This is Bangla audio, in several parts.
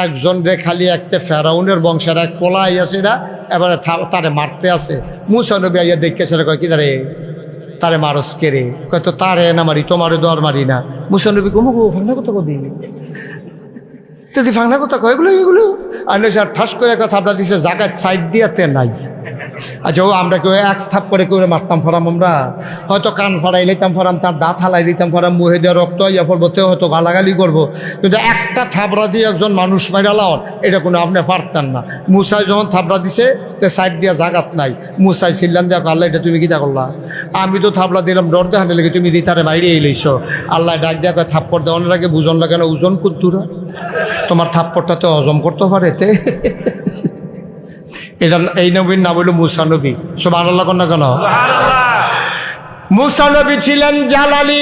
একজন রে খালি একটা ফেরাউনের বংশের এক পোলা আইয়াছে না, এবারে তারে মারতে আছে। মুসা নবী আইয়া দেখেছে, কয় কি তারে মারস কে রে? কয় তো তারে না মারি, তোমারে দর মারি না। মুসা নবী কমুক ফাংনা কথা কবি তুই ফাংনা কথা কয় এগুলো আর ঠাস করে একটা থাপড়া দিছে, জায়গায় সাইড দিয়াতে নাই। আচ্ছা ও আমরা কেউ এক থাপ করে কেউ মারতাম ফরাম, আমরা হয়তো কান ফাড়াই লইতাম ফরাম, তার দাঁত হালাই দিতাম ফরাম, মুহে দেওয়া রক্ত ইয়া পড়বো, তেও হয়তো গালাগালি করবো, কিন্তু একটা থাপড়া দিয়ে একজন মানুষ মাইরালাও এটা কোনো আপনি পারতেন না। মুসাই যখন থাপড়া দিছে তো সাইড দিয়া জাগাত নাই, মুসাই ছিলেন দেখো আল্লাহ এটা তুমি কিতা করলা? আমি তো থাপড়া দিলাম ডর দেখানে লেগে, তুমি দিতারে বাইরে লইছ। আল্লাহ ডাক দিয়া কয় থাপ্পড় দেওয়ানোর আগে বুঝন লাগে না ওজন কুদ্দুরা, তোমার থাপ্পড়টা তো হজম করতে পারে তে। এটা এই নবীর নাম হইল মুসা নবী। সুবহানাল্লাহ কন্যা কেন? মুসা নবী ছিলেন জালালি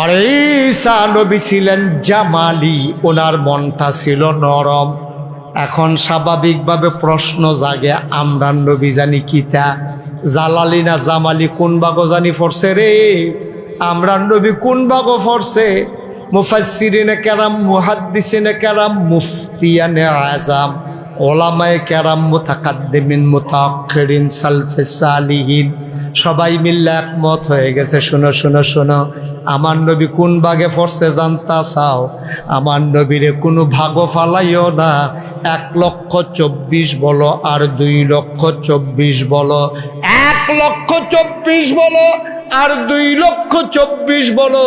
আর ঈসা নবী ছিলেন জামালি। ওনার মনটা ছিল নরম। এখন স্বাভাবিকভাবে প্রশ্ন জাগে, আমরা নবী জানি কিতা, জালালি না জামালি, কোন ভাগো জানি ফরছে রে? আমরা নবী কোন ভাগো ফরছে? মুফাসসিরিনে কেরাম, মুহাদ্দিসিনে কেরাম, মুফতিয়ানে আযম, ওলামায়ে কেরাম, মুতাকাদ্দিমিন, মুতাআখিরিন, সালফে সালিহিন সবাই মিলে একমত হয়ে গেছে। শোনো শোনো শোনো, আমার নবী কোন ভাগে ফরছে জানতা চাও? আমার নবীরে কোনো ভাগও ফালাইও না। 1,24,000 বলো আর 2,24,000 বলো, 1,24,000 বলো আর 2,24,000 বলো,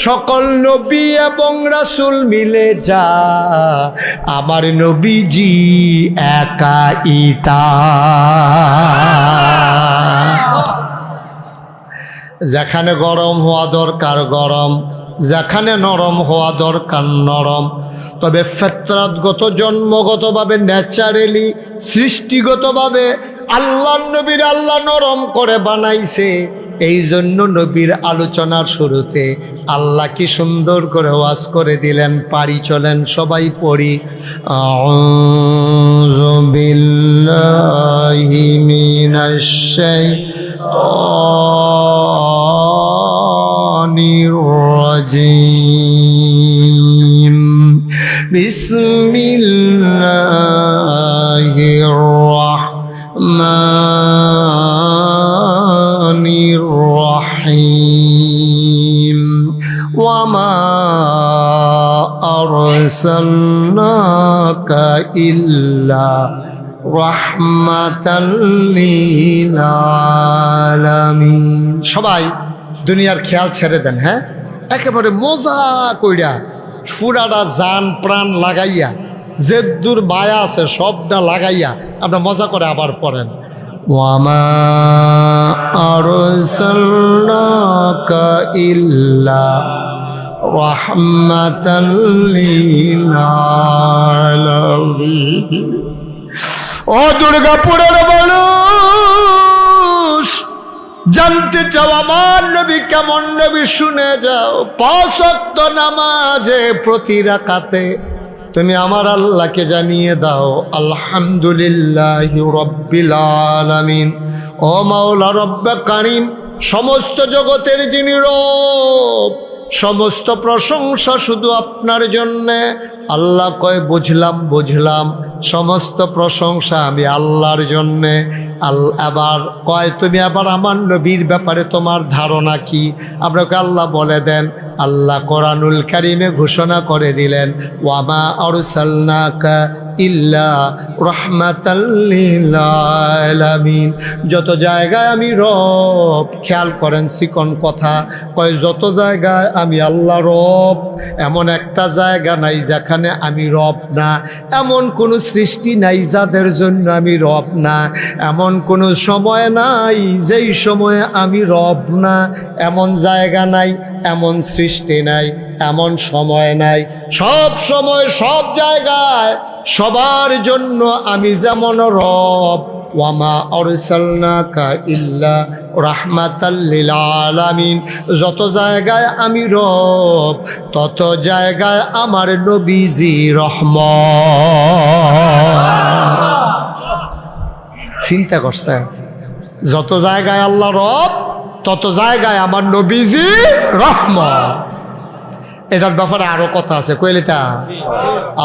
সকল নবী এবং রাসূল মিলে যা আমার নবীজি একাইতা। যেখানে গরম হওয়া দরকার গরম, যেখানে নরম হওয়া দরকার নরম। তবে ফিতরাতগত, জন্মগতভাবে, ন্যাচারালি, সৃষ্টিগতভাবে আল্লাহ নবীর আল্লাহ নরম করে বানাইছে। এই জন্য নবীর আলোচনার শুরুতে আল্লাহ কি সুন্দর করে ওয়াজ করে দিলেন। পারি চলেন সবাই পড়ি, আউযু বিল্লাহি মিনাশ শাইতানির রাজিম, বিসমিল্লাহির রাহমানির রহিম, ওয়ামা আরসালনাকা ইল্লা রাহমাতাল লিল আলামিন। সবাই দুনিয়ার খেয়াল ছেড়ে দেন, হ্যাঁ, একেবারে মজা কইরা পুরাটা জান প্রাণ লাগাইয়া, যে দূর মায়া আছে সবটা লাগাইয়া আমরা মজা করে আবার পড়েন, ওয়ামা আরসালনাকা ইল্লা রাহমাতাল লিল আলামিন। ও দুর্গাপুরের মানুষ, জানতে চাও আমার নবী কেমন নবী? শুনে যাও। 5 ওয়াক্ত নামাজে প্রতি রাকাতে তুমি আমার আল্লাহকে জানিয়ে দাও আলহামদুলিল্লাহি রাব্বিল আলামিন। ও মাওলা রব্বে কারীম, সমস্ত জগতের যিনি রব, সমস্ত প্রশংসা শুধু আপনার জন্যে। আল্লাহ কয় বুঝলাম বুঝলাম, সমস্ত প্রশংসা আমি আল্লাহর জন্যে। আবার কয় তুমি আবার আমার নবীর ব্যাপারে তোমার ধারণা কি? আপনাকে আল্লাহ বলে দেন। আল্লাহ কোরআনুল কারীমে ঘোষণা করে দিলেন, ওয়ামা আরসালনাকা ইল্লা রাহমাতাল লিল আলামিন। যত জায়গায় আমি রব, খেয়াল করেন চিকন কথা, কয় যত জায়গায় আমি আল্লাহ রব, এমন একটা জায়গা নাই যেখানে আমি রব না। এমন কোনো সৃষ্টি নাই যাদের জন্য আমি রব না। এমন কোনো সময় নাই যেই সময়ে আমি রব না। এমন জায়গা নাই, এমন সৃষ্টি নাই, এমন সময় নাই। সব সময় সব জায়গায় সবার জন্য আমি যেমন রব। ওয়ামা আরসালনাকা ইল্লা রাহমাতাল লিল আলামিন। যত জায়গায় আমি রব, তত জায়গায় আমার নবীজি রহমত। চিন্তা করছে, যত জায়গায় আল্লাহ রব, তত জায়গায় আমার নবীজি রহমত। এটার ব্যাপারে আরো কথা আছে, কইলে তা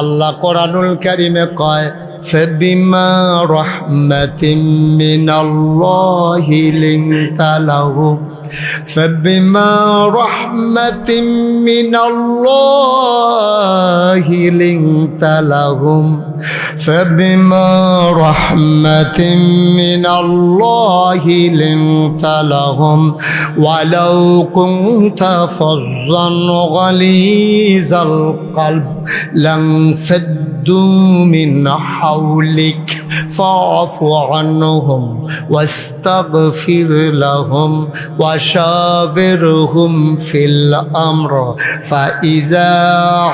আল্লাহ কোরআনুল কারীমে কয় ফাবিমা রাহমাতিম মিনাল্লাহি লিনতা লাহুম ফাবিমা রাহমাতিম মিনাল্লাহি লিনতা লাহুম ফাবিমা রাহমাতিম মিনাল্লাহি লিনতা লাহুম ওয়ালাউ কুনতা ফাজ্জান গালিজাল কলব লানফাদ্দু মিন حولك فاعف عنهم واستغفر لهم وشاورهم في الأمر فإذا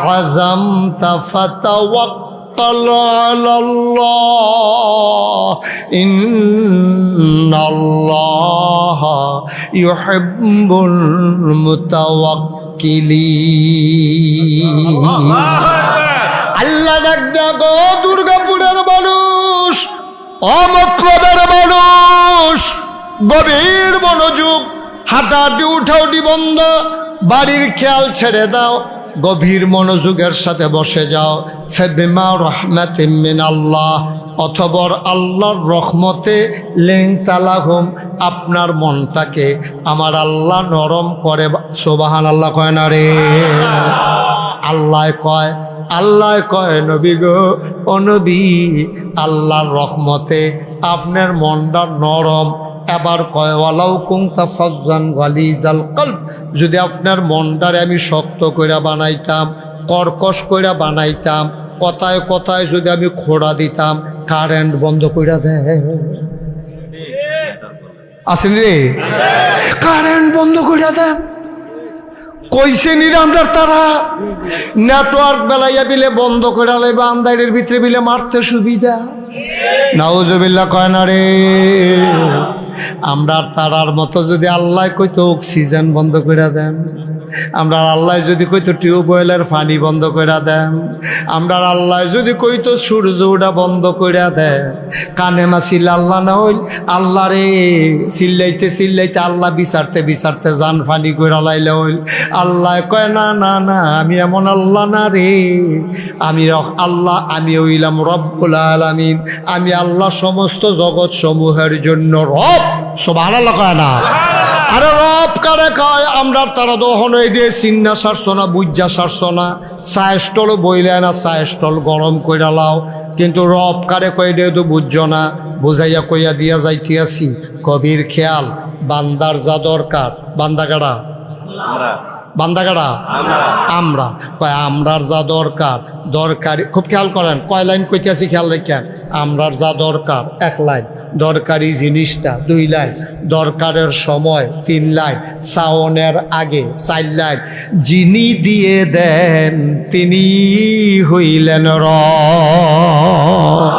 عزمت فتوكل على الله إن الله يحب المتوكلين আল্লাহ ডাক দেখো দুর্গাপুরের মানুষ, অমতলবের মানুষ, গভীর মনোযোগ, হাঁটাহাঁটি উঠাউটি বন্ধ, বাড়ির খেয়াল ছেড়ে দাও, গভীর মনোযোগের সাথে বসে যাও। ফাবিমা রাহমাতিম মিনাল্লাহ, অথবর আল্লাহর রহমতে লিনতা লাহুম, আপনার মনটাকে আমার আল্লাহ নরম করে। সুবহানাল্লাহ কয় না রে? আল্লাহ কয় নবী গো, ও নবী, আল্লাহর রহমতে আপনার মনটা নরম। এবার কয় ওয়ালাউ কুনতা ফাজ্জান গালিজাল কলব, যদি আপনার মনটারে আমি শক্ত কইরা বানাইতাম, কর্কশ কইরা বানাইতাম, কথায় কথায় যদি আমি খোড়া দিতাম, কারেন্ট বন্ধ কইরা দেয়। আসেন রে, কারেন্ট বন্ধ কইরা দেয়। কইছে নিরামদার তারা নেটওয়ার্ক বেলাইয়া বিলে বন্ধ করে লাইবা, আন্দারের ভিতরে বিলে মারতে সুবিধা। নাউজুবিল্লাহ কয় না রে? আমরা তারার মতো যদি আল্লাহ কইতো অক্সিজেন বন্ধ করে দেন, আমরা আল্লাহ যদি কইতো টিউবওয়েলের পানি বন্ধ করে দেন, আমরা আল্লাহ যদি কইতো সূর্য ওটা বন্ধ করে দেয়, কানে মাছিল আল্লাহ না হইল আল্লাহ রে চিল্লাইতে চিল্লাইতে আল্লাহ বিচারতে বিচারতে জান ফানি করে লাইলে হইল। আল্লাহ কয় না না না, আমি এমন আল্লাহ না রে, আমি আল্লাহ, আমি হইলাম রব্বুল আলামিন, আমি আল্লাহ সমস্ত জগৎ সমূহের জন্য রব। সুবহানাল্লাহ কয় না? আরে রব কারে কয়? আমরা তারা দহন দিয়ে চিন্না সারছ না, বুঝা সারছ না, চায় স্টল বইলে না, চায় স্টল গরম কইরা লাও, কিন্তু রব কারে কয় দিয়ে তো বুঝছ না। বুঝাইয়া কইয়া দিয়া যাইতে আসি, কবির খেয়াল, বান্দার যা দরকার। বান্দা কারা? বান্দা কারা? আমরা। কয় আমরার যা দরকার, দরকারি, খুব খেয়াল করেন, কয় লাইন কইতে আসি খেয়াল রেখেন। আমরার যা দরকার 1 লাইন, দরকারি জিনিসটা 2 লাইন, দরকারের সময় 3 লাইন, সাওনের আগে 4 লাইন, যিনি দিয়ে দেন তিনি হইলেন রব।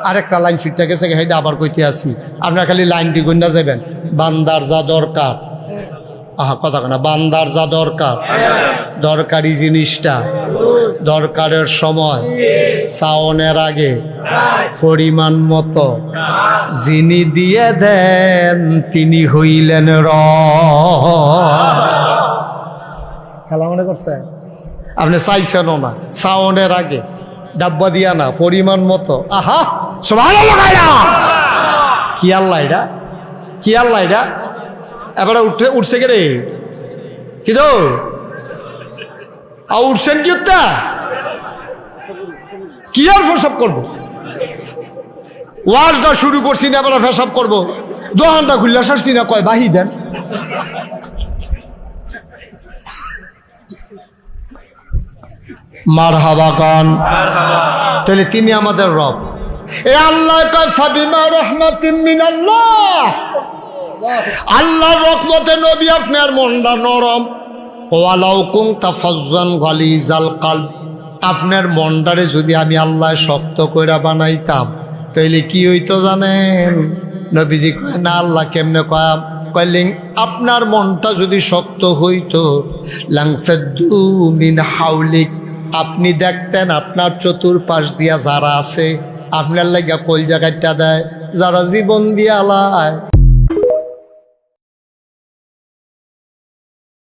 আরেকটা লাইন ছুটে গেছে, হেঁটে আবার কইতে আসি, আপনার খালি লাইনটি গুন্ডা যাবেন। বান্দার যা দরকার, আহা কথা কেনা, বান্দার যা দরকার, দরকারি জিনিসটা, দরকারের সময়, সাওনের আগে, পরিমাণ মতো, যিনি দিয়ে দেন তিনি হইলেন খেলা মনে করছে? আপনি চাইছেনও না, সাওনের আগে, ডাব্বা দিয়া না, পরিমাণ মতো। আহা সুবহানাল্লাহ। কি আল্লাহ এটা? কি আল্লাহ এটা? এবারে উঠছে কে রে? কি তো উঠছেন কি? কি আর ফেসাব করবো? ওয়াজটা শুরু করছি না, এবারে ফেসাব করবো? দোকানটা খুললে সারছি না, কয় বাহি দেন। মারহাবা কান। তাহলে তিনি আমাদের রব। এ আল্লাহ কয় ফাবিমা রাহমাতিম মিনাল্লাহ, আল্লাহর রহমতে নবী আপনার মনটা নরম। ওয়ালাউ কুনতা ফাজ্জান গালিজাল কলব, আপনার মনটারে যদি আমি আল্লাহ শক্ত কইরা বানাইতাম, তাইলে কি হইতো জানেন? নবীজি কয় না, আল্লাহ কেমনে কয়? কইলেন আপনার মনটা যদি শক্ত হইতো, লানফাদ্দু মিন হাওলিক, আপনি দেখতেন আপনার চতুর্পাশ দিয়া যারা আছে আপনার লাগা কলজা কাটটা দেয়, যারা জীবন দিয়া আলায়